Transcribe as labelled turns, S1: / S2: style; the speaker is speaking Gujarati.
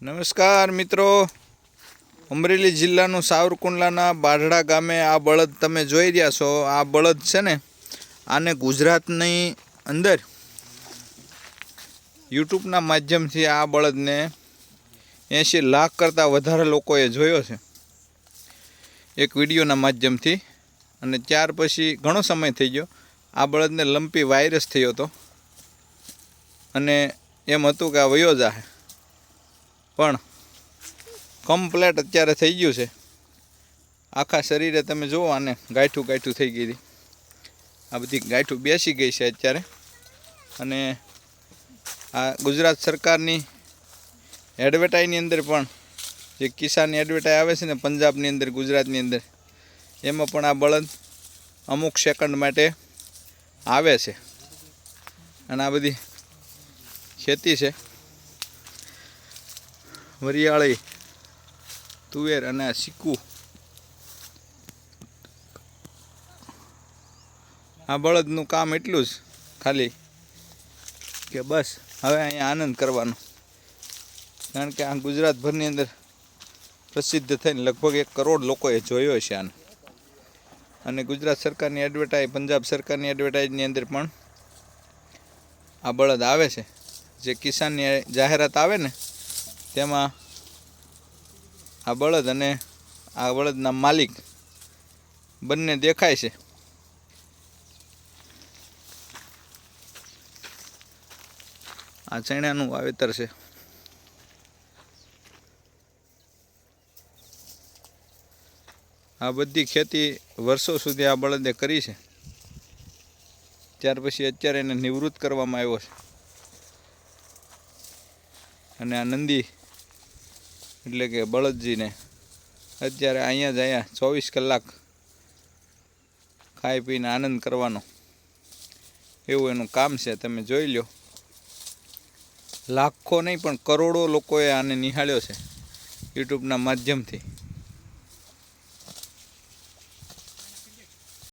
S1: નમસ્કાર મિત્રો, અમરેલી જિલ્લાનું સાવરકુંડલાના બાઢડા ગામે આ બળદ તમે જોઈ રહ્યા છો. આ બળદ છે ને, આને ગુજરાતની અંદર યુટ્યુબના માધ્યમથી આ બળદને 80 લાખ કરતાં વધારે લોકોએ જોયો છે એક વિડીયોના માધ્યમથી. અને ત્યાર પછી ઘણો સમય થઈ ગયો. આ બળદને લંપી વાયરસ થયો હતો અને એમ હતું કે આ વયો જાહે, પણ કમ્પ્લેટ અત્યારે થઈ ગયું છે. આખા શરીરે તમે જુઓ, આને ગાંઠું ગાંઠું થઈ ગઈ હતી. આ બધી ગાંઠું બેસી ગઈ છે અત્યારે. અને આ ગુજરાત સરકારની એડવર્ટાઈની અંદર પણ, જે કિસાનની એડવર્ટાઈ આવે છે ને પંજાબની અંદર, ગુજરાતની અંદર, એમાં પણ આ બળદ અમુક સેકન્ડ માટે આવે છે. અને આ બધી ખેતી છે, વરિયાળી, તુવેર અને આ સિક્કું. આ બળદનું કામ એટલું જ ખાલી કે બસ હવે અહીંયા આનંદ કરવાનો. કારણ કે આ ગુજરાતભરની અંદર પ્રસિદ્ધ થઈને લગભગ 1 કરોડ લોકોએ જોયો છે આને. અને ગુજરાત સરકારની એડવર્ટાઈઝ, પંજાબ સરકારની એડવર્ટાઈઝની અંદર પણ આ બળદ આવે છે. જે કિસાનની જાહેરાત આવે ને, તેમાં આ બળદ અને આ બળદના માલિક બંને દેખાય છે. આ ચણાનું વાવેતર છે. આ બધી ખેતી વર્ષો સુધી આ બળદે કરી છે. ત્યાર પછી અત્યારે એને નિવૃત્ત કરવામાં આવ્યો છે. અને આ નંદી એટલે કે બળદજીને અત્યારે અહીંયા 24 કલાક ખાઈ પીને આનંદ કરવાનો, એવું એનું કામ છે. તમે જોઈ લો, લાખો નહીં પણ કરોડો લોકોએ આને નિહાળ્યો છે યુટ્યુબના માધ્યમથી.